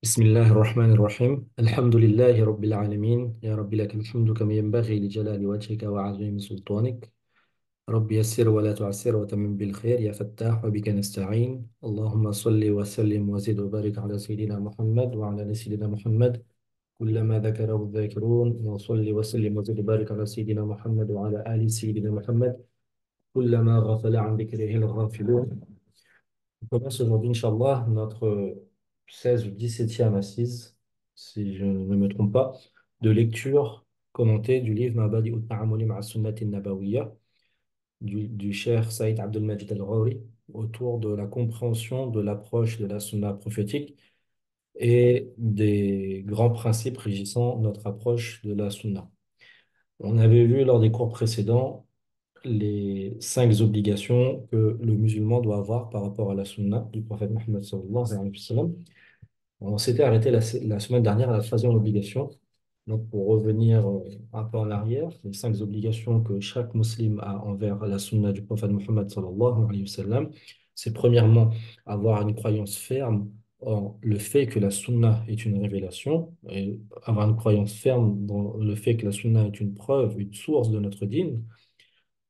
بسم الله الرحمن الرحيم الحمد لله رب العالمين يا رب لك الحمد كما ينبغي لجلال وجهك وعظيم سلطانك. رب يسر ولا تعسر وتمم بالخير يا فتاح وبك نستعين. اللهم صل وسلم وزد وبارك على سيدنا محمد وعلى آل سيدنا محمد كلما ذكره الذاكرون، وصل وسلم وزد وبارك على سيدنا محمد وعلى آل سيدنا محمد كلما غفل عن ذكره الغافلون. On commence aujourd'hui, Inch'Allah, notre 16 ou 17e assise, si je ne me trompe pas, de lecture commentée du livre Mabadi ut-Ta'amuli ma'a Sunnati Nabawiyya du cher Saïd Abdel-Majid Al-Ghauri autour de la compréhension de l'approche de la sunna prophétique et des grands principes régissant notre approche de la sunna. On avait vu lors des cours précédents les 5 obligations que le musulman doit avoir par rapport à la sunna du prophète Mohammed sallallahu alayhi wa sallam. On s'était arrêté la semaine dernière à la troisième obligation. Donc, pour revenir un peu en arrière, les 5 obligations que chaque musulman a envers la sunna du prophète Mohammed sallallahu alayhi wa sallam, c'est premièrement avoir une croyance ferme en le fait que la sunna est une révélation, et avoir une croyance ferme dans le fait que la sunna est une preuve, une source de notre dîn.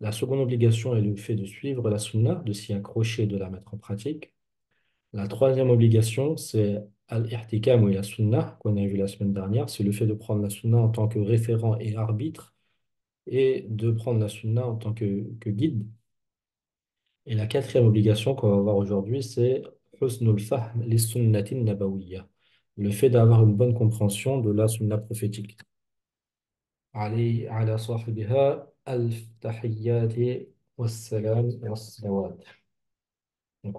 La seconde obligation est le fait de suivre la sunna, de s'y accrocher, de la mettre en pratique. La troisième obligation, c'est al-ihtikam ou la sunna, qu'on a vu la semaine dernière, c'est le fait de prendre la sunna en tant que référent et arbitre et de prendre la sunna en tant que guide. Et la quatrième obligation qu'on va voir aujourd'hui, c'est husnul fahm li sunnatin nabawiyya, le fait d'avoir une bonne compréhension de la sunna prophétique. Ali ala sahibiha al-tahiyyati wassalam wassalawat. Donc,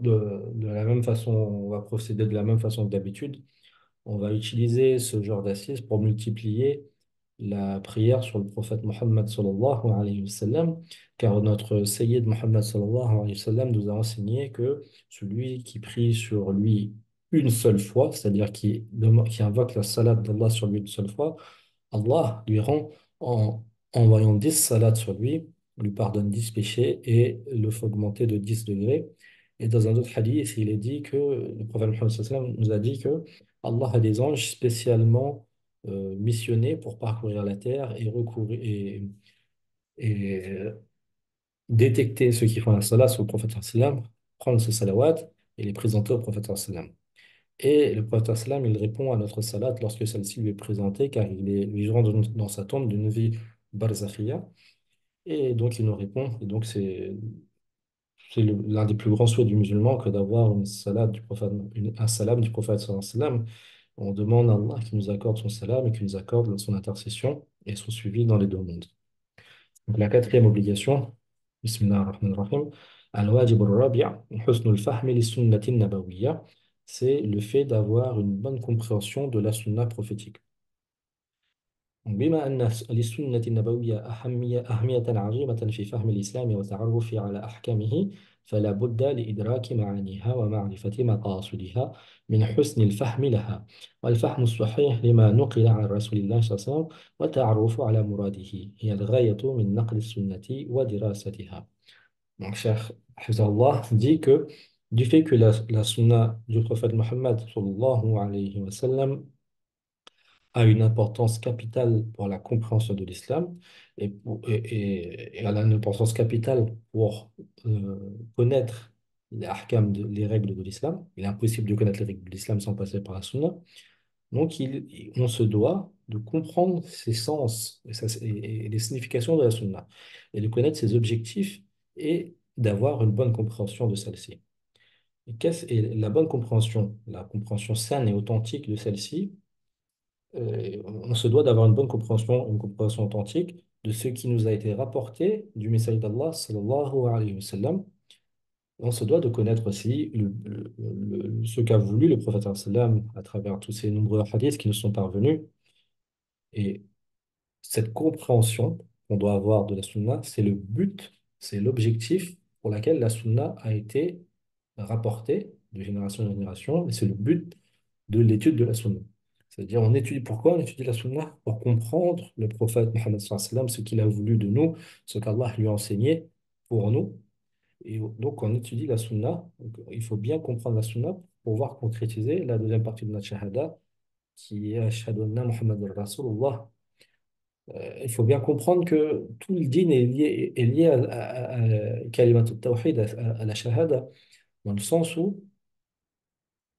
de la même façon, on va procéder de la même façon que d'habitude. On va utiliser ce genre d'assises pour multiplier la prière sur le prophète Mohammed sallallahu alayhi wa sallam, car notre Sayyid Mohammed sallallahu alayhi wa sallam nous a enseigné que celui qui prie sur lui une seule fois, c'est-à-dire qui invoque la salat d'Allah sur lui une seule fois, Allah lui rend en envoyant 10 salats sur lui, lui pardonne 10 péchés et le fait augmenter de 10 degrés. Et dans un autre hadith, il est dit que le prophète Muhammad sallallahu alayhi wa sallam nous a dit que Allah a des anges spécialement missionnés pour parcourir la terre et recourir et détecter ceux qui font la salat sur le prophète sallallahu alayhi wa sallam, prendre ce salawat et les présenter au prophète sallallahu alayhi wa sallam. Et le prophète sallam, il répond à notre salat lorsque celle-ci lui est présentée, car il est vivant dans sa tombe d'une vie barzakhiya. Et donc, il nous répond. Et donc, c'est l'un des plus grands souhaits du musulman que d'avoir une salat du prophète, un salam du prophète sallallahu alayhi wa sallam. On demande à Allah qu'il nous accorde son salam et qu'il nous accorde son intercession et son suivi dans les deux mondes. Donc, la quatrième obligation, Bismillah ar-Rahman ar-Rahim, Al-Wajib al-Rabi' Husnul Fahmi li Sunnati Nabawiyya, c'est le fait d'avoir une bonne compréhension de la sunna prophétique. بما أن للسنة النبوية أهمية عظيمة في فهم الإسلام وتعرف على أحكامه، فلا بد لإدراك معانيها ومعرفة مقاصدها من حسن الفهم لها، والفهم الصحيح لما نقل عن رسول الله صلى الله عليه وسلم والتعرف على مراده هي الغاية من نقل السنة ودراستها. Donc, Cheikh Hafizahullah dit que du fait que la sunna du prophète Mohammed sallallahu alayhi wa sallam a une importance capitale pour la compréhension de l'islam et elle a une importance capitale pour connaître les ahkam, les règles de l'islam. Il est impossible de connaître les règles de l'islam sans passer par la sunna. Donc, on se doit de comprendre ses sens et les significations de la sunna et de connaître ses objectifs et d'avoir une bonne compréhension de celle-ci. Et la bonne compréhension, la compréhension saine et authentique de celle-ci, on se doit d'avoir une compréhension authentique de ce qui nous a été rapporté du message d'Allah sallallahu alayhi wa sallam. On se doit de connaître aussi ce qu'a voulu le prophète sallallahu alayhi wa sallam à travers tous ces nombreux hadiths qui nous sont parvenus. Et cette compréhension qu'on doit avoir de la sunna, c'est le but, c'est l'objectif pour lequel la sunna a été rapportée de génération en génération, et c'est le but de l'étude de la sunna. C'est-à-dire, pourquoi on étudie la sunna? Pour comprendre le prophète Mohammed sallallahu alayhi wa sallam, ce qu'il a voulu de nous, ce qu'Allah lui a enseigné pour nous. Et donc, on étudie la sunna. Donc, il faut bien comprendre la sunna pour pouvoir concrétiser la deuxième partie de notre shahada, qui est Ashhadu anna Muhammad Rasulullah. Il faut bien comprendre que tout le din est lié à kalimat al-tawhid, à la shahada, dans le sens où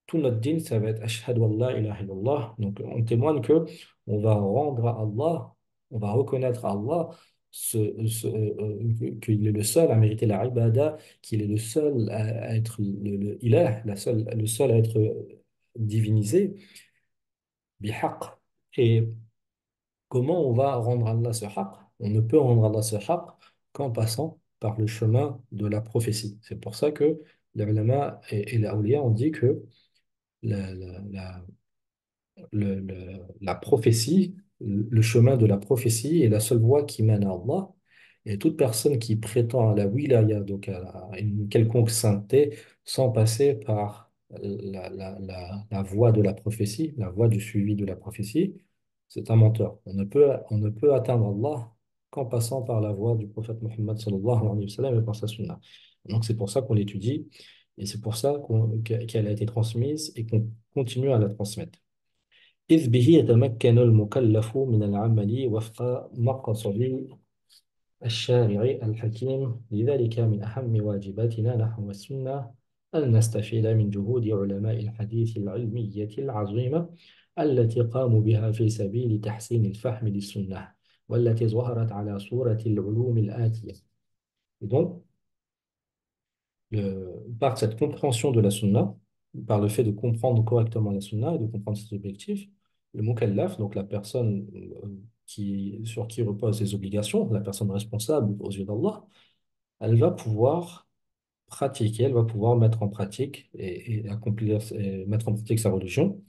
tout notre din, ça va être Ashhadu an la ilaha illallah. Donc, on témoigne que on va rendre à Allah, on va reconnaître à Allah qu'il est le seul à mériter la ibada, qu'il est le seul à être le ilah, le seul à être divinisé, bihaq. Et comment on va rendre Allah ce haqq? On ne peut rendre Allah ce haqq qu'en passant par le chemin de la prophétie. C'est pour ça que les ulama et les awliya ont dit que la, la- la- la prophétie, le chemin de la prophétie est la seule voie qui mène à Allah. Et toute personne qui prétend à la wilaya, donc à une quelconque sainteté, sans passer par la voie de la prophétie, la voie du suivi de la prophétie, c'est un menteur. On ne peut atteindre Allah qu'en passant par la voie du prophète Mohammed sallallahu alayhi wa sallam et par sa sunna. Donc c'est pour ça qu'on l'étudie et c'est pour ça qu'elle a été transmise et qu'on continue à la transmettre. إذ به يتمكن المكلف من العمل وفق مقصد الشارع الحكيم لذلك من أهم واجباتنا نحو السنة أن نستفيد من جهود علماء الحديث العلمية العظيمة التي قاموا بها في سبيل تحسين الفهم للسنة والتي ظهرت على صورة العلوم الآتية. Et donc, par cette compréhension de la sunna, par le fait de comprendre correctement la sunna et de comprendre ses objectifs, le mukallaf, donc la personne sur qui reposent les obligations, la personne responsable aux yeux d'Allah, elle va pouvoir pratiquer, elle va pouvoir mettre en pratique et accomplir, et mettre en pratique sa religion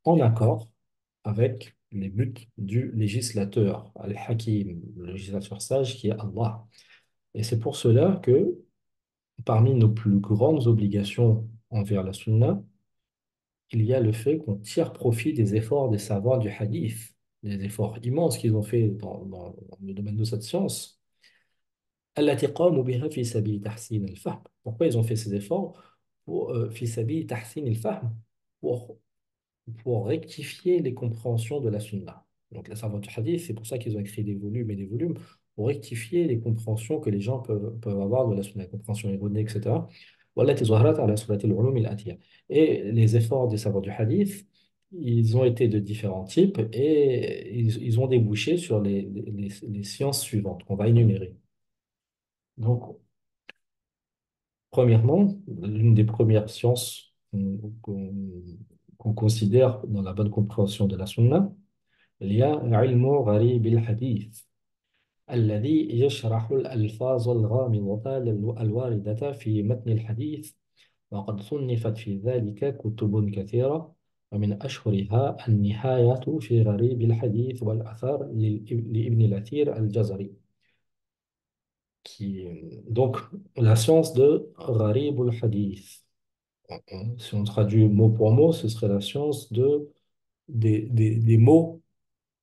en accord avec les buts du législateur, Al-Hakim, le législateur sage qui est Allah. Et c'est pour cela que parmi nos plus grandes obligations envers la sunna, il y a le fait qu'on tire profit des efforts des savants du hadith, des efforts immenses qu'ils ont fait dans le domaine de cette science. التي قاموا بها في سبيل تحسين الفهم. Pourquoi ils ont fait ces efforts? Pour, في سبيل تحسين الفهم, pour pour rectifier les compréhensions de la sunna. Donc, les savants du hadith, c'est pour ça qu'ils ont écrit des volumes et des volumes, pour rectifier les compréhensions que les gens peuvent avoir de la sunna, les compréhensions erronées, etc. والتي ظهرت على صورة العلوم الآتية. Et les efforts des savants du hadith, ils ont été de différents types et ils ont débouché sur les sciences suivantes qu'on va énumérer. Donc, premièrement, l'une des premières sciences qu'on considère dans la bonne compréhension de la sunna, il y a علم غريب الحديث الذي يشرح الألفاظ الغامضة الواردة في متن الحديث وقد صنفت في ذلك كتب كثيرة ومن أشهرها النهاية في غريب الحديث والأثر لابن الأثير الجزري donc la science de غريب الحديث. Si on traduit mot pour mot, ce serait la science des mots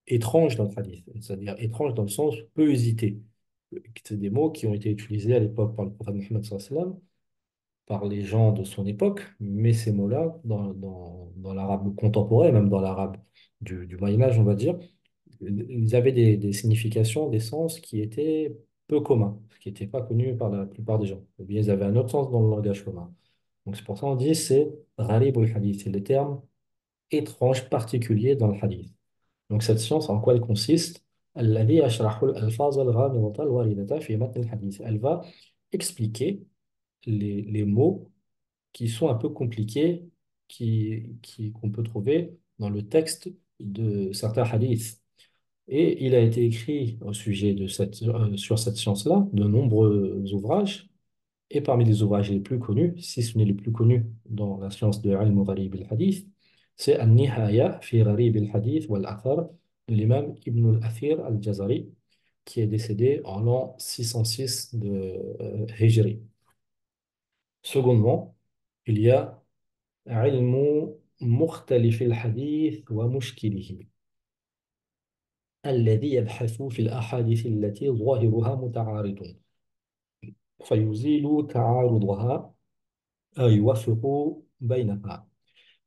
étranges dans le hadith, c'est-à-dire étranges dans le sens peu hésité. C'est des mots qui ont été utilisés à l'époque par le prophète Mohammed sallallahu alayhi wa sallam, par les gens de son époque, mais ces mots-là, dans l'arabe contemporain, même dans l'arabe du Moyen Âge, on va dire, ils avaient des significations, des sens qui étaient peu communs, qui n'étaient pas connus par la plupart des gens. Ou bien ils avaient un autre sens dans le langage commun. Donc c'est pour ça qu'on dit c'est gharib ou hadith, c'est le terme étrange, particulier dans le hadith. Donc cette science, en quoi elle consiste? الذي يشرح الألفاظ الغامضة الواردة في متن الحديث. Elle va expliquer les mots qui sont un peu compliqués, qu'on peut trouver dans le texte de certains hadiths. Et il a été écrit au sujet sur cette science-là de nombreux ouvrages. Et parmi les ouvrages les plus connus, si ce n'est les plus connus dans la science de Ilm Gharib al-Hadith, c'est An-Nihaya fi Gharib al-Hadith wal-Athar de l'imam Ibn al-Athir al-Jazari, qui est décédé en l'an 606 de Hijri. Secondement, il y a علم مختلف الحديث ومشكله الذي يبحث في الأحاديث التي ظاهرها متعارض. فيزيل تعارضها أو يوفق بينها.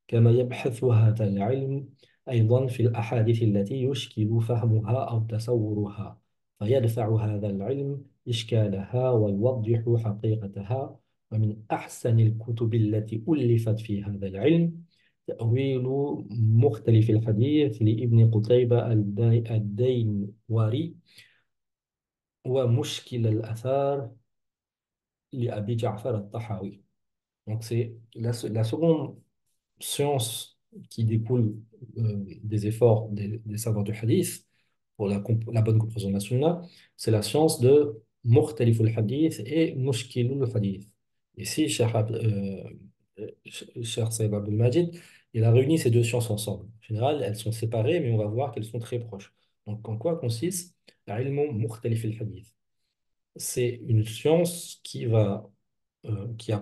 كما يبحث هذا العلم أيضا في الأحاديث التي يشكل فهمها أو تصورها، فيدفع هذا العلم إشكالها ويوضح حقيقتها. ومن أحسن الكتب التي ألفت في هذا العلم تأويل مختلف الحديث لابن قتيبة الدينوري، ومشكل الأثار لأبي جعفر الطحاوي. Donc c'est la seconde science qui découle des efforts des savants du hadith pour la bonne compréhension de la sunna, c'est la science de mukhtalif al-hadith et mushkil al-hadith. Ici, Cheikh Saïd Abdul Majid, il a réuni ces deux sciences ensemble. En général, elles sont séparées, mais on va voir qu'elles sont très proches. Donc, en quoi consiste l'ilm mukhtalif al-hadith? C'est une science qui a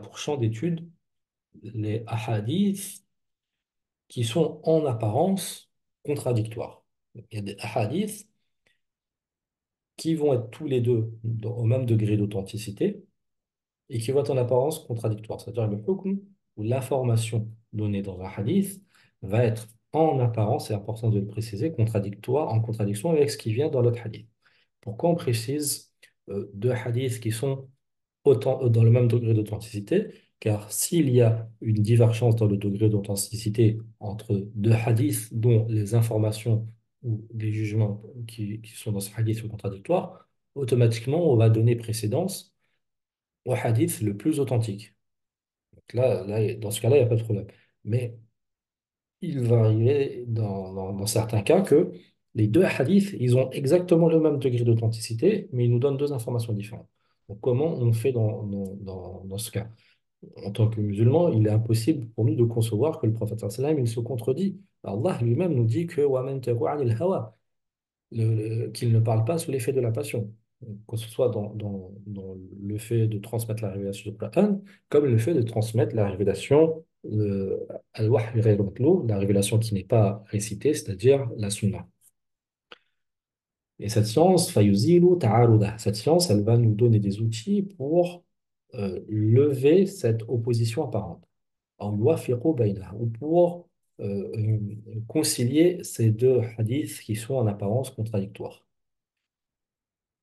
pour champ d'étude les hadiths qui sont en apparence contradictoires. Il y a des hadiths qui vont être tous les deux au même degré d'authenticité et qui vont être en apparence contradictoires. C'est-à-dire le hukm ou l'information donnée dans un hadith va être en apparence, c'est important de le préciser, contradictoire, en contradiction avec ce qui vient dans l'autre hadith. Pourquoi on précise deux hadiths qui sont dans le même degré d'authenticité? Car s'il y a une divergence dans le degré d'authenticité entre deux hadiths dont les informations ou les jugements qui sont dans ce hadith sont contradictoires, automatiquement on va donner précédence au hadith le plus authentique. Donc dans ce cas-là, il n'y a pas de problème. Mais il va arriver dans certains cas que les deux hadiths, ils ont exactement le même degré d'authenticité, mais ils nous donnent deux informations différentes. Donc comment on fait dans ce cas? En tant que musulman, il est impossible pour nous de concevoir que le prophète sallam il se contredit. Allah lui-même nous dit que وَمَنْ تَقُوا عَنِ الْهَوَى qu'il ne parle pas sous l'effet de la passion. Donc, que ce soit dans le fait de transmettre la révélation du Coran, comme le fait de transmettre la révélation, al-wahy ghayr matlou, la révélation qui n'est pas récitée, c'est-à-dire la sunna. Et cette science, fayuzilu ta'arudah, cette science, elle va nous donner des outils pour lever cette opposition apparente. أو يوافق بينها, ou pour concilier ces deux hadiths qui sont en apparence contradictoires.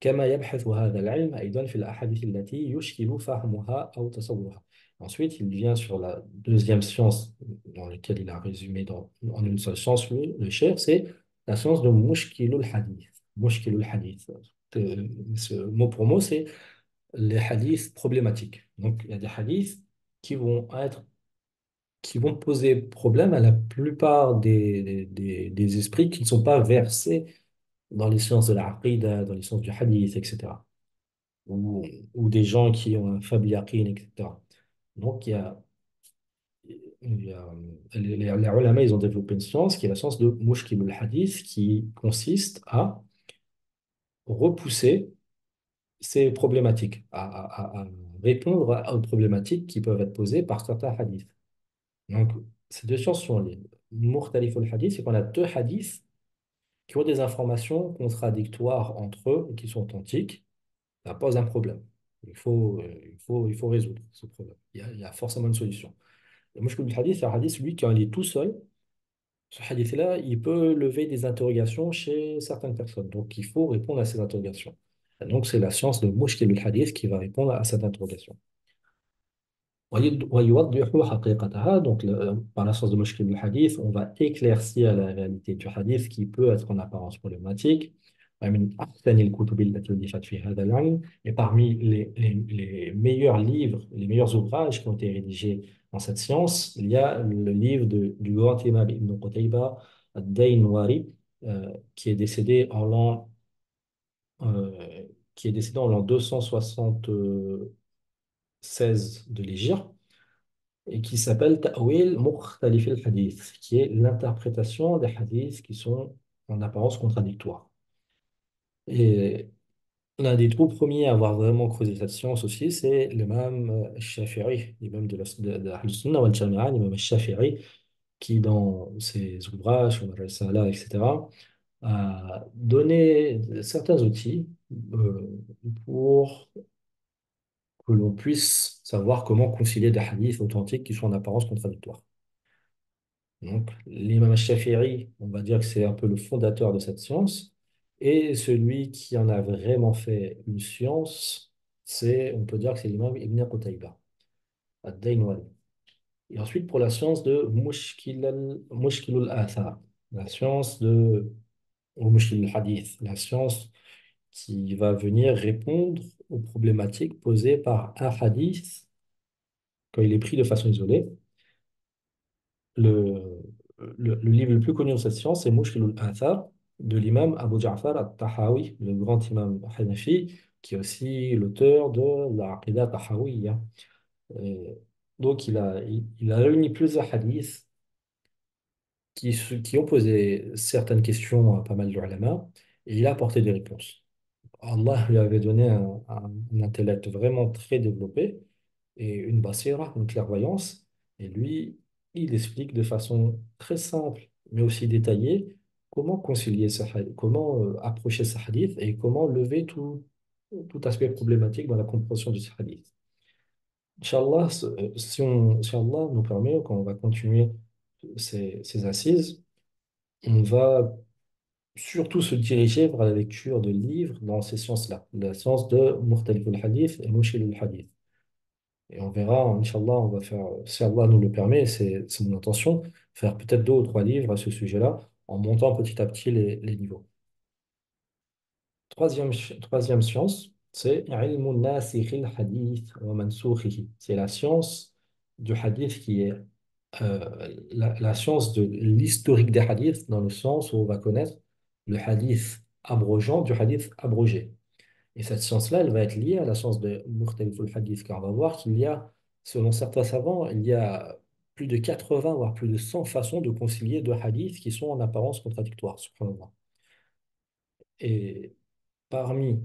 كما يبحث هذا العلم أيضا في الأحاديث التي يشكل فهمها أو تصورها. Ensuite, il vient sur la deuxième science dans laquelle il a résumé en une seule science, le cheikh, c'est la science de mushkilul hadith. Mushkilul hadith. Ce mot pour mot, c'est les hadiths problématiques. Donc, il y a des hadiths qui vont qui vont poser problème à la plupart des esprits qui ne sont pas versés dans les sciences de la aqida, dans les sciences du hadith, etc. Ou, ou des gens qui ont un faible yaqin, etc. Donc, il y a les ulama, ils ont développé une science qui est la science de mushkil al-hadith, qui consiste à repousser ces problématiques, à répondre aux problématiques qui peuvent être posées par certains hadiths. Donc, ces deux sciences sont liées. Mukhtalif al-hadith, c'est qu'on a deux hadiths qui ont des informations contradictoires entre eux et qui sont authentiques. Ça pose un problème. Il faut résoudre ce problème. Il y a forcément une solution. Le mushkil al-hadith, c'est un hadith, lui, quand il est tout seul, ce hadith-là, il peut lever des interrogations chez certaines personnes. Donc, il faut répondre à ces interrogations. Et donc, c'est la science de mushkil al-hadith qui va répondre à cette interrogation. ويوضح حقيقتها. Donc, par la source de Mushkil al-Hadith, on va éclaircir la réalité du hadith qui peut être en apparence problématique. ومن أحسن الكتب التي ألفت في هذا العلم. Et parmi les meilleurs livres, les meilleurs ouvrages qui ont été rédigés dans cette science, il y a le livre du grand imam Ibn Qutayba ad-Daynwari, qui est décédé en euh, l'an 276 de l'Hégire, et qui s'appelle Ta'wil Mukhtalif al-Hadith, qui est l'interprétation des hadiths qui sont en apparence contradictoires. Et l'un des tout premiers à avoir vraiment creusé cette science aussi, c'est l'imam Shafi'i, l'imam de Ahl-Sunnah wal Jama'a, l'imam Shafi'i, qui dans ses ouvrages, comme Al-Risala, etc., a donné certains outils pour que l'on puisse savoir comment concilier des hadiths authentiques qui sont en apparence contradictoires. Donc, l'imam Shafi'i, on va dire que c'est un peu le fondateur de cette science, et celui qui en a vraiment fait une science, on peut dire que c'est l'imam Ibn Qutayba, ad-Daynawari. Et ensuite, pour la science de Mushkil al-Athar, la science ou Mushkil al-Hadith, la science qui va venir répondre aux problématiques posées par un hadith quand il est pris de façon isolée. Le, le livre le plus connu de cette science, c'est Mushkil al-Athar de l'imam Abu Ja'far al-Tahawi, le grand imam Hanafi, qui est aussi l'auteur de la Aqidah Tahawiyya. Euh, Donc, il a réuni plusieurs hadiths qui ont posé certaines questions à pas mal d'ulama et il a apporté des réponses. Allah lui avait donné un intellect vraiment très développé et une basira, une clairvoyance. Et lui, il explique de façon très simple, mais aussi détaillée, comment concilier comment approcher ce hadith et comment lever tout aspect problématique dans la compréhension de ce hadith. Inch'Allah, si Allah nous permet, quand on va continuer ces assises, on va surtout se diriger vers la lecture de livres dans ces sciences-là, la science de Mukhtalif al-Hadith et Mushkil al-Hadith. Et on verra, Inch'Allah, on va faire, si Allah nous le permet, c'est mon intention, faire peut-être deux ou trois livres à ce sujet-là, en montant petit à petit les niveaux. Troisième science, c'est ilmu nasikh al-hadith wa mansukhihi. C'est la science du hadith qui est la science de l'historique des hadiths, dans le sens où on va connaître le hadith abrogeant du hadith abrogé. Et cette science-là, elle va être liée à la science de Mukhtalif al-Hadith, car on va voir qu'il y a, selon certains savants, il y a plus de 80, voire plus de 100 façons de concilier deux hadiths qui sont en apparence contradictoires, subhanallah. Et parmi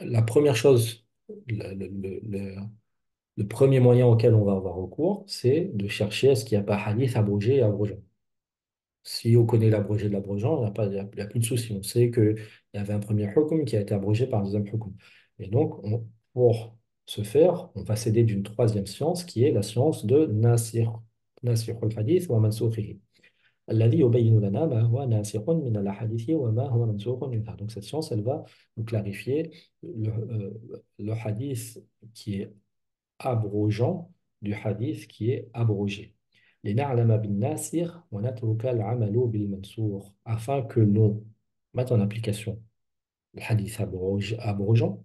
la première chose, le premier moyen auquel on va avoir recours, c'est de chercher est-ce qu'il n'y a pas hadith abrogé et abrogeant. Si on connaît l'abrogé de l'abrogeant, il n'y a plus de souci. On sait qu'il y avait un premier hukum qui a été abrogé par un deuxième hukum. Et donc, pour ce faire, on va s'aider d'une troisième science qui est la science de Nasir al-Hadith wa Mansukhihi. الذي يبين لنا ما هو ناسخ من الأحاديث وما هو منسوخ منها. Donc cette science, elle va nous clarifier le hadith qui est abrogeant du hadith qui est abrogé. لنعلم بالناسخ ونترك العمل بالمنسوخ. Afin que l'on mette en application le hadith abrogeant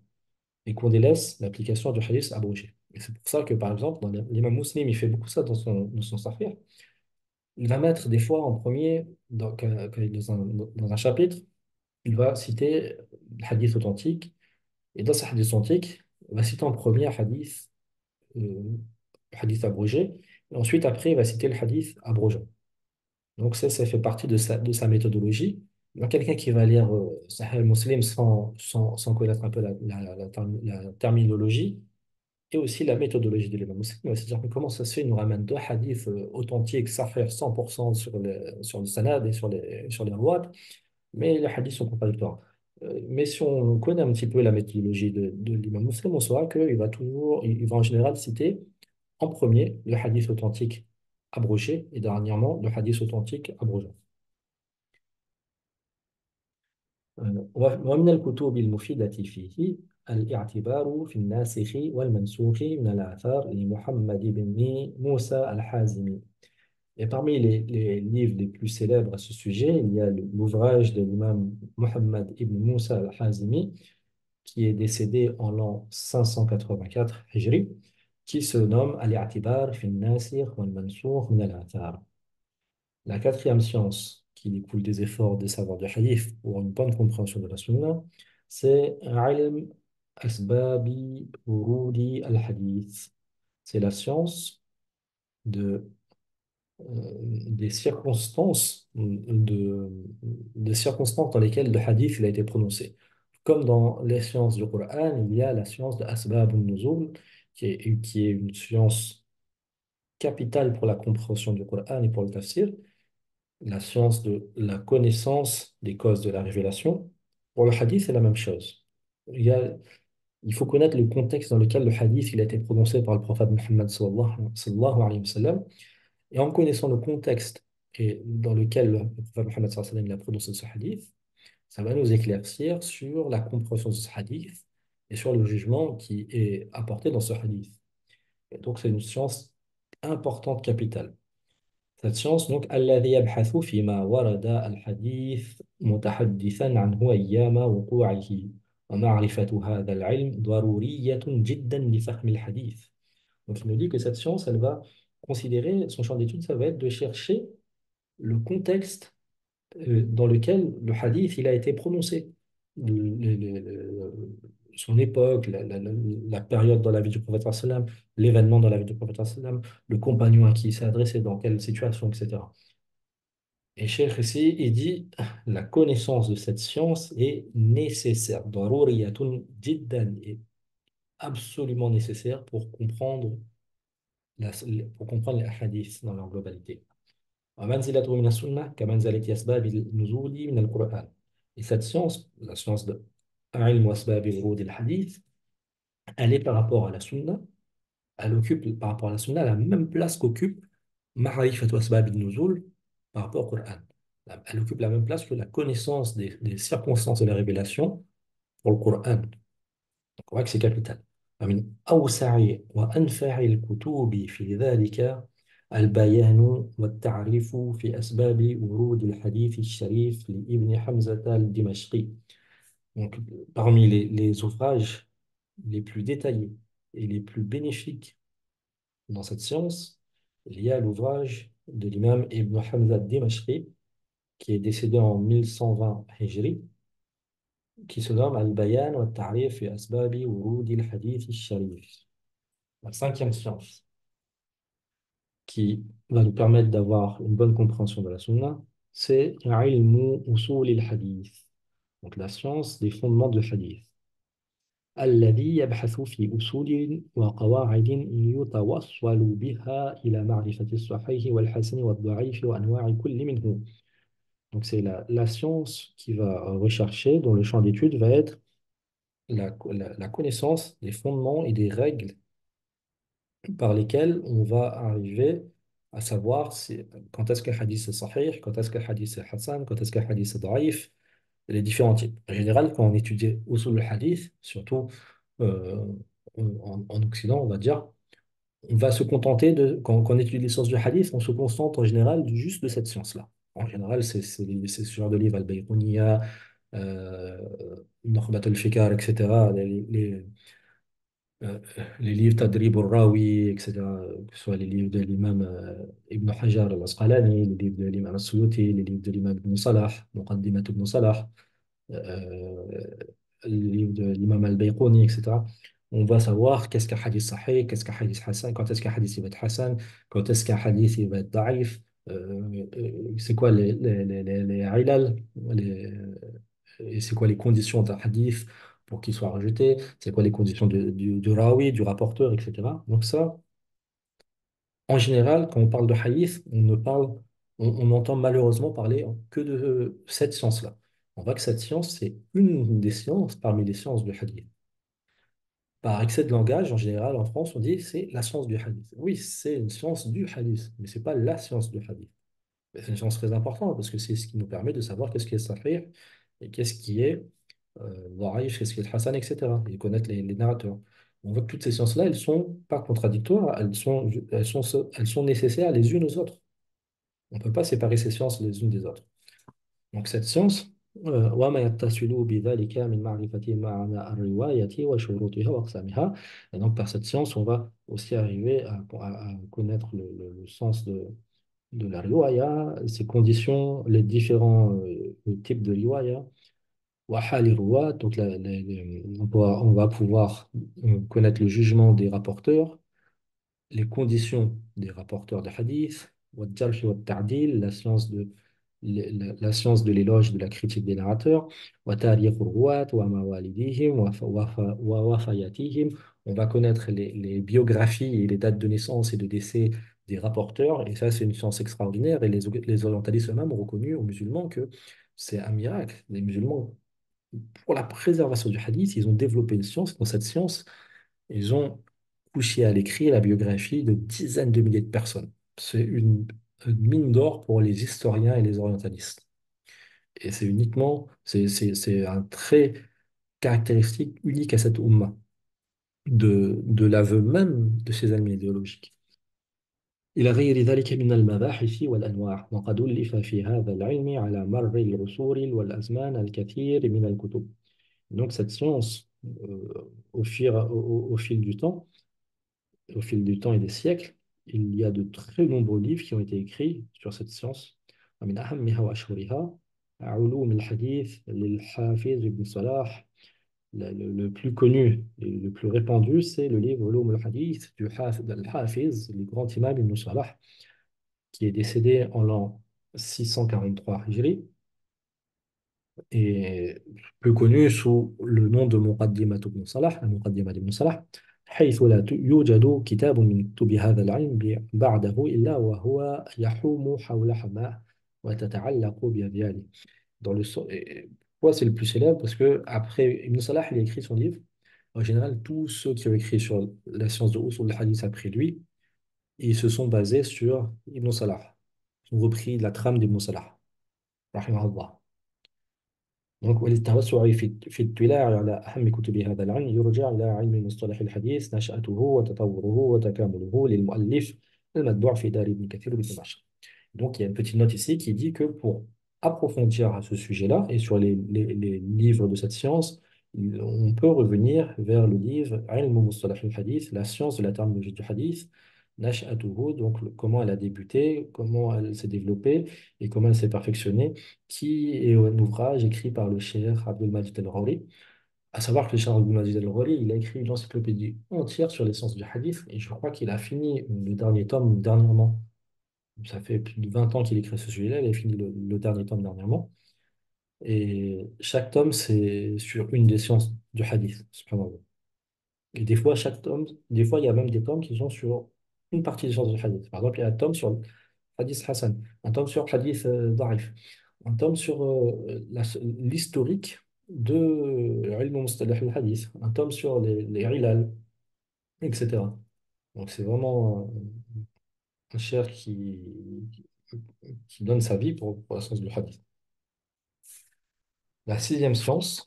et qu'on délaisse l'application du hadith abrogé. Et c'est pour ça que, par exemple, l'imam Muslim, il fait beaucoup ça dans son Sahih. Il va mettre des fois en premier, dans un chapitre, il va citer le hadith authentique. Et dans ce hadith authentique, il va citer en premier un hadith abrogé. Et ensuite, après, il va citer le hadith abrogeant. Donc, ça fait partie de sa méthodologie. Donc, quelqu'un qui va lire Sahih al-Muslim sans connaître un peu la terminologie et aussi la méthodologie de l'imam Muslim, il va se dire mais comment ça se fait, il nous ramène deux hadiths authentiques, Sahih 100% sur le sanad et sur les riwayat, mais les hadiths sont contradictoires. Mais si on connaît un petit peu la méthodologie de l'imam Muslim, on saura qu'il va en général citer en premier le hadith authentique abrogé et dernièrement le hadith authentique abrogeant. ومن الكتب المفيدة فيه الاعتبار في الناسخ والمنسوخ من الآثار لمحمد بن موسى الحازمي. Et parmi les livres les plus célèbres à ce sujet, il y a l'ouvrage de l'imam Muhammad ibn Musa al-Hazimi, qui est décédé en l'an 584 Hijri, qui se nomme Al-I'tibar fi al-Nasikh wal-Mansukh min al-Athar. La quatrième science qui découle des efforts des savants de hadith pour une bonne compréhension de la sunna, c'est Ilm Asbabi Urudi al-Hadith. C'est la science de des circonstances, des circonstances dans lesquelles le hadith il a été prononcé. Comme dans les sciences du Coran, il y a la science de Asbab al-Nuzul, qui est une science capitale pour la compréhension du Coran et pour le tafsir, la science de la connaissance des causes de la révélation. Pour le hadith, c'est la même chose. Il y a il faut connaître le contexte dans lequel le hadith il a été prononcé par le prophète Mohammed sallallahu alayhi wa sallam. Et en connaissant le contexte et dans lequel le prophète Mohammed sallallahu alayhi wa sallam il a prononcé ce hadith, ça va nous éclaircir sur la compréhension de ce hadith et sur le jugement qui est apporté dans ce hadith. Et donc, c'est une science importante, capitale. Cette science, donc, الذي يبحث فيما ورد الحديث متحدثا عنه أيام وقوعه ومعرفة هذا العلم ضرورية جدا لفهم الحديث. Donc, il nous dit que cette science, elle va considérer, son champ d'étude, ça va être de chercher le contexte dans lequel le hadith il a été prononcé. Son époque, la période dans la vie du prophète sallam, l'événement dans la vie du prophète sallam, le compagnon à qui il s'est adressé, dans quelle situation, etc. Et Cheikh ici, il dit, la connaissance de cette science est nécessaire. Daruriyatun jiddan est absolument nécessaire pour comprendre les hadiths dans leur globalité. ومنزلته من السنة كمنزلة أسباب النزول من القرآن. Et cette science, la science de علم وأسباب ورود الحديث, elle est par rapport à la sunna, elle occupe par rapport à la sunna la même place qu'occupe معرفة وأسباب النزول par rapport au Coran. Elle occupe la même place que la connaissance des circonstances de la révélation pour le Coran. Donc on voit que c'est capital. ومن أوسع وأنفع الكتب في ذلك البيان والتعريف في أسباب ورود الحديث الشريف لابن حمزة الدمشقي. Donc, parmi les ouvrages les plus détaillés et les plus bénéfiques dans cette science, il y a l'ouvrage de l'imam Ibn Hamza al-Dimashqi, qui est décédé en 1120 Hijri, qui se nomme Al-Bayan wa Ta'rif fi Asbabi Wurudi al-Hadith al-Sharif. La cinquième science qui va nous permettre d'avoir une bonne compréhension de la Sunna, c'est Ilmu Usul al-Hadith, donc la science des fondements de Hadith. الذي يبحث في أصول وقواعد يتوصل بها إلى معرفة الصحيح والحسن والضعيف وأنواع كل منه. Donc c'est la science qui va rechercher, dont le champ d'étude va être la connaissance des fondements et des règles par lesquelles on va arriver à savoir quand est-ce qu'un hadith est sahih, quand est-ce qu'un hadith est hassan, quand est-ce qu'un hadith est daif, les différents types. En général, quand on étudie usul al-hadith, surtout euh, en Occident, on va dire, on va se contenter quand on étudie les sciences du hadith, on se contente en général juste de cette science-là. En général, c'est ce genre de livre, Al-Bayquniya, euh, Nukhbat al-Fikar, etc. Euh, les livres Tadrib al-Rawi, etc., que ce soit les livres de l'imam Ibn Hajar al-Asqalani, les livres de l'imam al-Suyuti, les livres de l'imam Ibn Salah, Muqaddimat Ibn Salah, euh, le livre de l'imam al-Bayquni, etc. On va savoir qu'est-ce qu'un hadith sahih, qu'est-ce qu'un hadith hassan, quand est-ce qu'un hadith il va être hassan, quand est-ce qu'un hadith il va être daif, c'est quoi les ilal, et c'est quoi les conditions d'un hadith pour qu'il soit rejeté, c'est quoi les conditions du rawi, du rapporteur, etc. Donc ça, en général, quand on parle de hadith, on ne parle, on entend malheureusement parler que de cette science-là. On voit que cette science, c'est une des sciences parmi les sciences du hadith. Par excès de langage, en général, en France, on dit c'est la science du hadith. Oui, c'est une science du hadith, mais ce n'est pas la science du hadith. Mais c'est une science très importante parce que c'est ce qui nous permet de savoir qu'est-ce qui est sahih et qu'est-ce qui est Daif, qu'est-ce qui est Hassan, etc. Et connaître les narrateurs. On voit que toutes ces sciences-là, elles ne sont pas contradictoires, elles sont nécessaires les unes aux autres. On ne peut pas séparer ces sciences les unes des autres. Donc cette science, وما يتصل بذلك من معرفة معنى الرواية وشروطها وأقسامها. Et donc par cette science, on va aussi arriver à connaître le sens de la riwaya, ses conditions, les différents types de riwaya, وحال الرواة. Donc on va pouvoir connaître le jugement des rapporteurs, les conditions des rapporteurs de hadith, والجرح والتعديل, la science de l'éloge, de la critique des narrateurs, وتاريخ الرواة ومواليدهم ووفياتهم. On va connaître les biographies et les dates de naissance et de décès des rapporteurs, et ça c'est une science extraordinaire, et les orientalistes eux-mêmes ont reconnu aux musulmans que c'est un miracle. Les musulmans pour la préservation du hadith, ils ont développé une science. Dans cette science, ils ont couché à l'écrit la biographie de dizaines de milliers de personnes. C'est une mine d'or pour les historiens et les orientalistes. Et c'est uniquement, c'est un trait caractéristique unique à cette Ummah, de l'aveu même de ses ennemis idéologiques. إلى غير ذلك من المباحث والأنواع وقد ألف في هذا العلم على مر العصور والأزمان الكثير من الكتب. Donc cette science, au fil du temps, au fil du temps et des siècles, il y a de très nombreux livres qui ont été écrits sur cette science. ومن أهمها وأشهرها علوم الحديث للحافظ ابن صلاح. Le plus connu et le plus répandu, c'est le livre علوم الحديث du Hafiz, le grand imam Ibn Salah, qui est décédé en l'an 643 Hijri et plus connu sous le nom de Muqaddimat ibn Salah, المقدمة ibn Salah, حيث لا يوجد كتاب من كتب هذا العلم بعده إلا وهو يحوم حول حماه وتتعلق بأذياله. Pourquoi c'est le plus célèbre? Parce que après Ibn Salah, il a écrit son livre. En général, tous ceux qui ont écrit sur la science de Usul al-Hadith après lui, ils se sont basés sur Ibn Salah. Ils ont repris la trame d'Ibn Salah, rahimahullah. Donc, وللتوسع في الاطلاع على أهم كتب هذا العلم يرجع إلى علم مصطلح الحديث نشأته وتطوره وتكامله للمؤلف المتبوع في دار ابن كثير بدمشق. Donc, il y a une petite note ici qui dit que pour approfondir à ce sujet-là et sur les livres de cette science, on peut revenir vers le livre Ilm Mustalah al-Hadith, la science de la terminologie du hadith, Nash'atuhu, donc comment elle a débuté, comment elle s'est développée et comment elle s'est perfectionnée, qui est un ouvrage écrit par le cheikh Abdul Majid al-Ghawri. À savoir que le cheikh Abdul Majid al-Ghawri, il a écrit une encyclopédie entière sur les sciences du hadith et je crois qu'il a fini le dernier tome dernièrement. Ça fait plus de 20 ans qu'il écrit ce sujet-là, il a fini le dernier tome dernièrement. Et chaque tome, c'est sur une des sciences du hadith, subhanallah. Et des fois, chaque tome, des fois, il y a même des tomes qui sont sur une partie des sciences du hadith. Par exemple, il y a un tome sur le hadith Hassan, un tome sur le hadith Da'if, un tome sur l'historique de ilm mustalah al-hadith, un tome sur les ilal, etc. Donc, c'est vraiment un cher qui donne sa vie pour la science du hadith. La sixième science,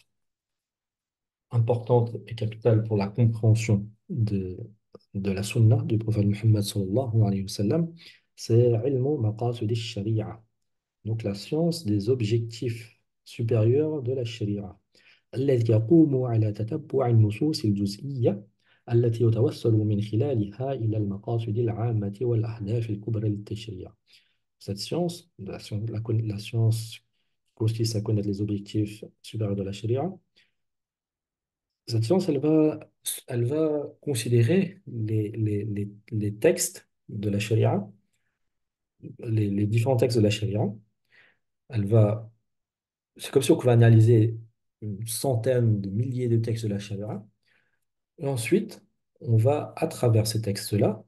importante et capitale pour la compréhension de la sunna du prophète Muhammad sallallahu alayhi wa sallam, c'est ilmu maqasid al-sharia, donc la science des objectifs supérieurs de la sharia. الذي يقوم على تتبع النصوص الجزئية التي يتوصل من خلالها إلى المقاصد العامة والأهداف الكبرى للتشريع. Cette science, la science qui consiste à connaître les objectifs supérieurs de la sharia, cette science, elle va considérer les textes de la sharia, les différents textes de la sharia. Elle va, c'est comme si on pouvait analyser une centaine de milliers de textes de la sharia. Et ensuite, on va, à travers ces textes-là,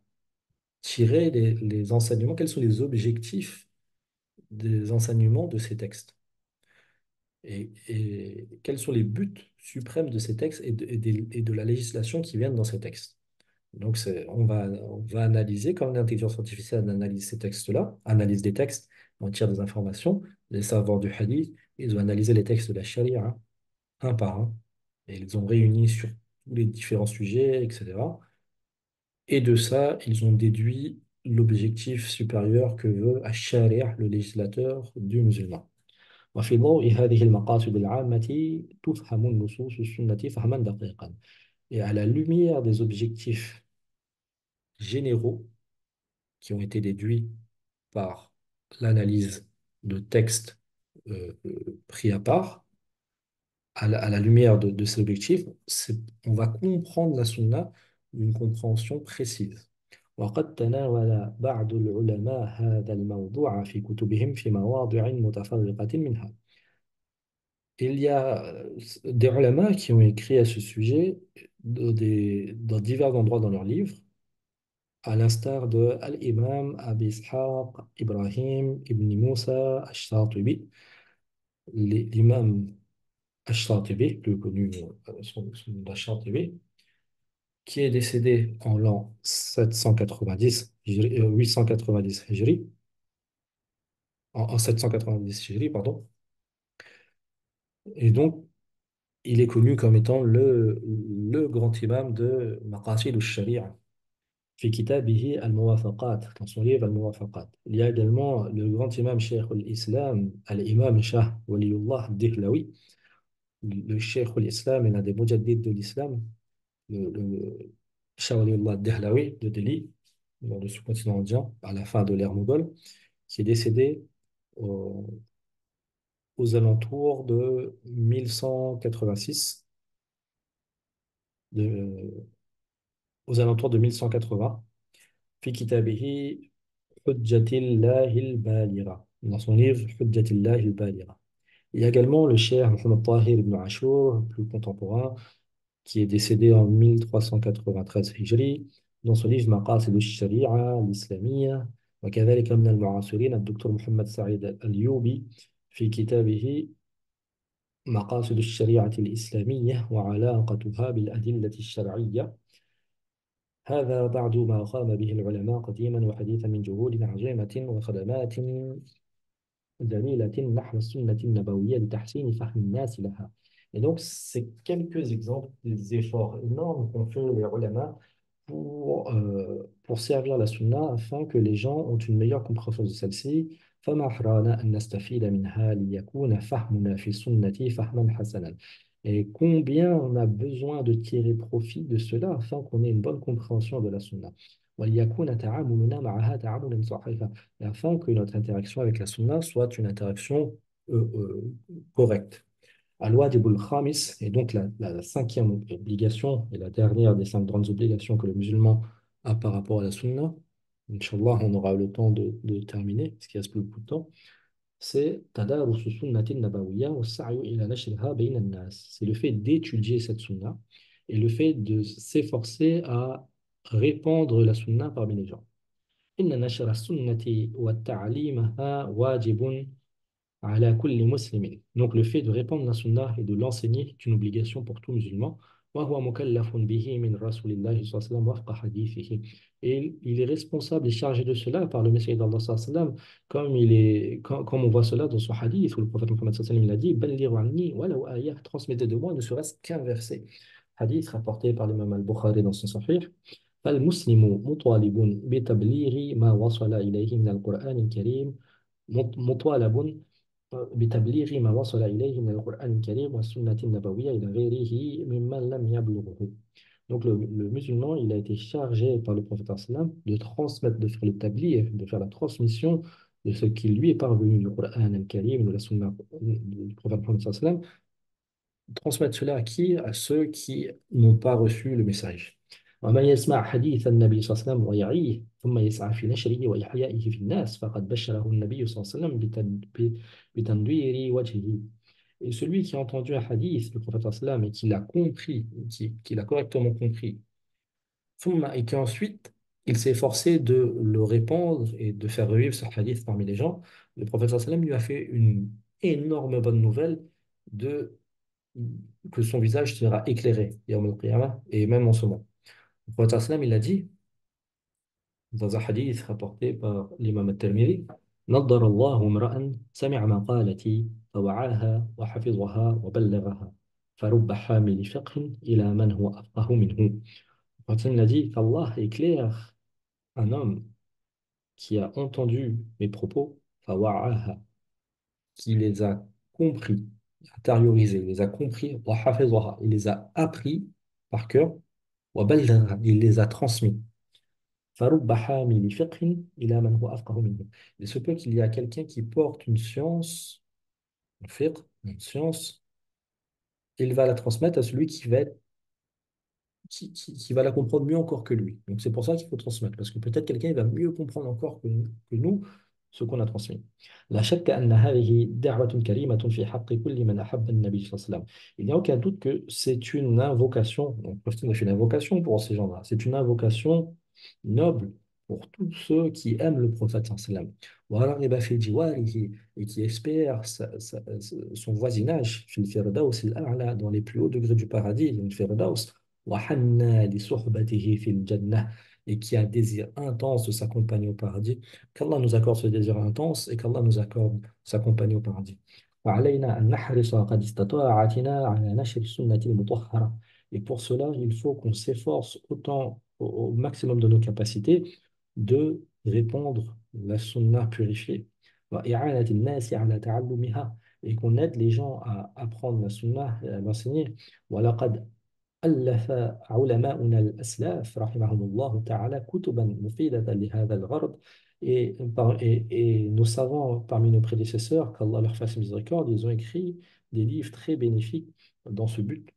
tirer les enseignements. Quels sont les objectifs des enseignements de ces textes? Et quels sont les buts suprêmes de ces textes et de la législation qui viennent dans ces textes? Donc, on va analyser, comme l'intelligence artificielle analyse ces textes-là, analyse des textes, on tire des informations. Les savants du hadith, ils ont analysé les textes de la charia un par un, et ils ont réuni sur tous les différents sujets, etc. Et de ça, ils ont déduit l'objectif supérieur que veut Ash-Shari', le législateur du musulman. وفي ضوء هذه المقاصد العامة تفهم النصوص السنة فهما دقيقا. Et à la lumière des objectifs généraux qui ont été déduits par l'analyse de textes pris à part, à la lumière de ces objectifs, on va comprendre la sunna d'une compréhension précise. وقد تناول بعض العلماء هذا الموضوع في كتبهم في مواضع متفرقة منها. Il y a des ulama qui ont écrit à ce sujet dans divers endroits dans leurs livres, à l'instar de Al-Imam Abi Ishaq, Ibrahim ibn Musa al-Shatibi, l'imam Ash-Shatibi, plus connu sous le nom d'Ash-Shatibi, qui est décédé en l'an 790, 890 Hijri, en 790 Hijri, pardon. Et donc, il est connu comme étant le grand imam de Maqasid al-Sharia, fi kitabihi al-Muwafaqat, dans son livre al-Muwafaqat. Il y a également le grand imam Cheikh al-Islam, al-Imam Shah Waliullah Dihlawi, le Cheikh al-Islam est l'un des mujaddid de l'islam, le Shah Waliullah Dihlawi de Delhi, dans le sous-continent indien, à la fin de l'ère moghole, qui est décédé au- aux alentours de 1186, de, aux alentours de 1180, fi kitabihi Hujjatillahi al-Balira, dans son livre Hujjatillahi al-Balira. Il y a également le cheikh Mohammed Tahir ibn Ashur, plus contemporain, qui est décédé en 1393 Hijri, dans son livre Maqasid al-Sharia al-Islamiyya, وكذلك من المعاصرين الدكتور محمد سعيد الأيوبي في كتابه مقاصد الشريعة الإسلامية وعلاقتها بالأدلة الشرعية. هذا بعد ما قام به العلماء قديما وحديثا من جهود عظيمة وخدمات دليلة نحو السنة النبوية لتحسين فهم الناس لها. Et donc, c'est quelques exemples des efforts énormes qu'ont fait les ulama pour servir la sunna afin que les gens ont une meilleure compréhension de celle-ci. فما أحرانا أن نستفيد منها ليكون فهمنا في السنة فهما حسنا. Et combien on a besoin de tirer profit de cela afin qu'on ait une bonne compréhension de la sunna. وليكون تعاملنا معها تعاملا صحيحا. Et afin que notre interaction avec la sunna soit une interaction correcte. Al-Wajibul Khamis, et donc la cinquième obligation et la dernière des cinq grandes obligations que le musulman a par rapport à la sunna, Inch'Allah, on aura le temps de terminer, parce qu'il reste plus beaucoup de temps, c'est Tadarus sunnatin nabawiyya wa sa'yu ila nashriha bayna an-nas. C'est le fait d'étudier cette sunna et le fait de s'efforcer à répandre la sunna parmi les gens. Inna nashra sunnati wa ta'limaha wajibun ala kulli muslimin. Donc le fait de répandre la sunna et de l'enseigner est une obligation pour tout musulman. Wa huwa mukallafun bihi min rasulillahi sallallahu alayhi wa sallam wafqa hadithihi. Et il est responsable et chargé de cela par le Messie d'Allah sallallahu alayhi wa sallam, comme on voit cela dans son hadith où le prophète Mohammed sallallahu alayhi wa sallam il a dit Ballighu anni walau ayah, transmettez de moi ne serait-ce qu'un verset. Hadith rapporté par l'imam al-Bukhari dans son Sahih. فالمسلم مطالب بتبليغ ما وصل إليه من القرآن الكريم مطالب بتبليغ ما وصل إليه من القرآن الكريم والسنة النبوية إلى غيره ممن لم يبلغه. Donc le musulman, il a été chargé par le prophète sallam de transmettre, de faire le tabligh, de faire la transmission de ce qui lui est parvenu du Coran al-Karim, de la sunna du prophète sallam, transmettre cela à qui? À ceux qui n'ont pas reçu le message. ومن يسمع حديث النبي صلى الله عليه وسلم ويعيه ثم يسعى في نشره وإحيائه في الناس فقد بشره النبي صلى الله عليه وسلم بتنوير وجهه. Et celui qui a entendu un hadith du prophète sallam et qui l'a compris, qui l'a correctement compris, et qu'ensuite il s'est efforcé de le répandre et de faire revivre ce hadith parmi les gens, le prophète sallam lui a fait une énorme bonne nouvelle de que son visage sera éclairé yawm al-qiyamah, et même en ce moment. Le prophète sallam il a dit dans un hadith rapporté par l'imam al-Tirmidhi نضر الله امرأ سمع مقالتي فوعاها وحفظها وبلغها فرب حامل فقه إلى من هو أفقه منه. Le prophète sallam il a dit qu'Allah éclaire un homme qui a entendu mes propos فوعاها, qui les a compris, intériorisés, il les a compris, وحفظها, il les a appris par cœur, وبلغها, il les a transmis. فَرُبَّ حَامِلِ فِقْهٍ إِلَى مَنْ هُوَ أَفْقَهُ مِنْهُ. Il se peut qu'il y a quelqu'un qui porte une science, un fiqh, une science, il va la transmettre à celui qui va la comprendre mieux encore que lui. Donc c'est pour ça qu'il faut transmettre, parce que peut-être quelqu'un il va mieux comprendre encore que nous ce qu'on a transmis. لا شك أن هذه دعوة كريمة في حق كل من أحب النبي صلى الله عليه وسلم. Il n'y a aucun doute que c'est une invocation, donc Austin a fait une invocation pour ces gens-là, c'est une invocation noble pour tous ceux qui aiment le prophète sallam. ورغب في جواره et qui espère son voisinage في الفردوس الأعلى dans les plus hauts degrés du paradis, le Firdaus, وحنى لصحبته في الجنة et qui a un désir intense de s'accompagner au paradis, qu'Allah nous accorde ce désir intense et qu'Allah nous accorde s'accompagner au paradis. وعلينا أن نحرص قد استطاعتنا على نشر السنة المطهرة. Et pour cela, il faut qu'on s'efforce autant au maximum de nos capacités de répandre la sunna purifiée. وإعانة الناس على تعلمها. Et qu'on aide les gens à apprendre la sunna et à l'enseigner. ولقد ألف علماؤنا الأسلاف رحمهم الله تعالى كتبا مفيدة لهذا الغرض. Et nos savants parmi nos prédécesseurs, qu'Allah leur fasse miséricorde, ils ont écrit des livres très bénéfiques dans ce but.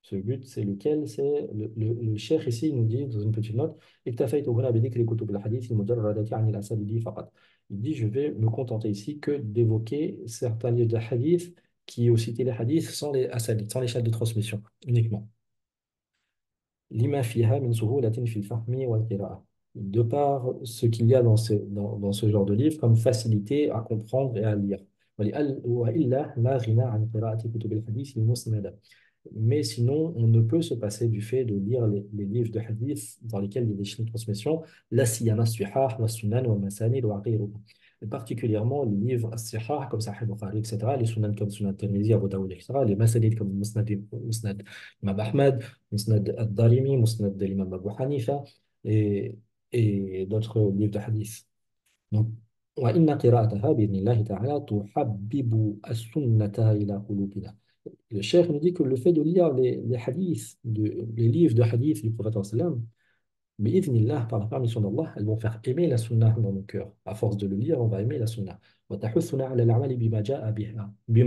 Ce but, c'est lequel? C'est le cheikh ici, il nous dit dans une petite note, اكتفيت هنا بذكر كتب الحديث المجردة عن الأسانيد فقط. Il dit, je vais me contenter ici que d'évoquer certains livres de hadith qui ont cité les hadiths sans les asanides, sans les chaînes de transmission, uniquement. لما فيها من سهولة في الفهم والقراءة. De par ce qu'il y a dans ce genre de livre comme facilité à comprendre et à lire. وإلا لا غنى عن قراءة كتب الحديث المسندة. Mais sinon, on ne peut se passer du fait de lire les livres de hadith dans lesquels il y a des chaînes de transmission, la siyama as-sihah wa sunan wa masanid wa ghayruha. Et particulièrement les livres as-sihah comme Sahih Bukhari, etc., les sunan comme Sunan Tirmidhi, Abu Dawud, etc., les masanid comme Musnad Imam Ahmad, Musnad ad-Darimi, Musnad de l'imam Abu Hanifa et d'autres livres de hadith. Donc, وإن قراءتها بإذن الله تعالى تحبب السنة إلى قلوبنا. Le cheikh nous dit que le fait de lire les hadiths, les livres de hadith du prophète sallam, bi'idhnillah, par la permission d'Allah, elles vont faire aimer la sunnah dans nos cœurs. À force de le lire, on va aimer la sunnah. وتحثنا على العمل بما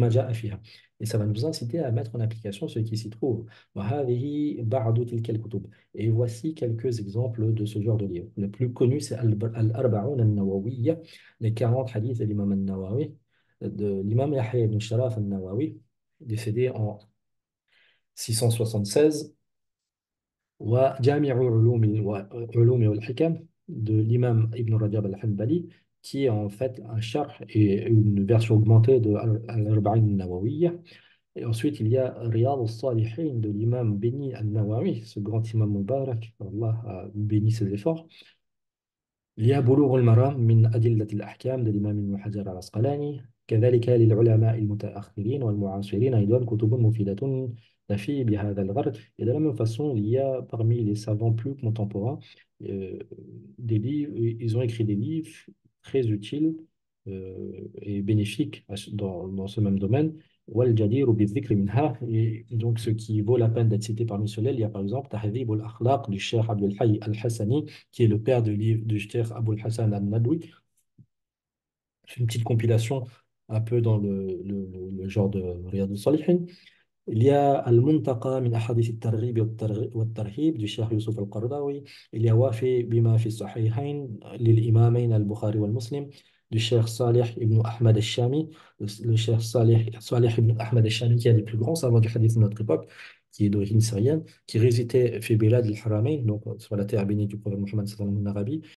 جاء فيها. Et ça va nous inciter à mettre en application ce qui s'y trouve. وهذه بعض تلك الكتب. Et voici quelques exemples de ce genre de livre. Le plus connu, c'est Al-Arba'un al-Nawawiyya, les 40 hadiths de l'imam al-Nawawi, de l'imam Yahya ibn Sharaf al-Nawawi, décédé en 676. وجامع علوم والحكم de l'imam Ibn Rajab al-Hanbali, qui est en fait un charh et une version augmentée de Al-Arba'in al-Nawawiyya. Et ensuite, il y a Riyad al-Salihin de l'imam Béni al-Nawawi, ce grand imam Mubarak, Allah a béni ses efforts. Il y a بلوغ المرام من أدلة الأحكام de l'imam Ibn Hajar al-Asqalani. كذلك للعلماء المتأخرين والمعاصرين أيضا كتب مفيدة تفي بهذا الغرض. Et de la même façon, il y a parmi les savants plus contemporains des livres, ils ont écrit des livres très utiles et bénéfiques dans ce même domaine. والجدير بالذكر منها. Et donc, ce qui vaut la peine d'être cité parmi ceux-là, il y a par exemple Tahdhib al-Akhlaq du Cheikh Abdul Hayy al-Hassani, qui est le père du Cheikh Abul Hassan al-Nadwi. C'est une petite compilation un peu dans le genre de Riyad al-Salihin. Il y a Al-Muntaqa min ahadith al-Targhib wal-Tarhib du Cheikh Youssef al-Qaradawi. Il y a Wafi bima fi sahihayn lil-imamayn al-Bukhari wal-Muslim du Cheikh Salih ibn Ahmad al-Shami. Le Cheikh Salih ibn Ahmad al-Shami, qui est un des plus grands savants du hadith de notre époque, qui est d'origine syrienne, qui résidait fi Bilad al-Haramayn, donc sur la terre bénie du prophète Mohammed sallallahu alayhi wa sallam en Arabie,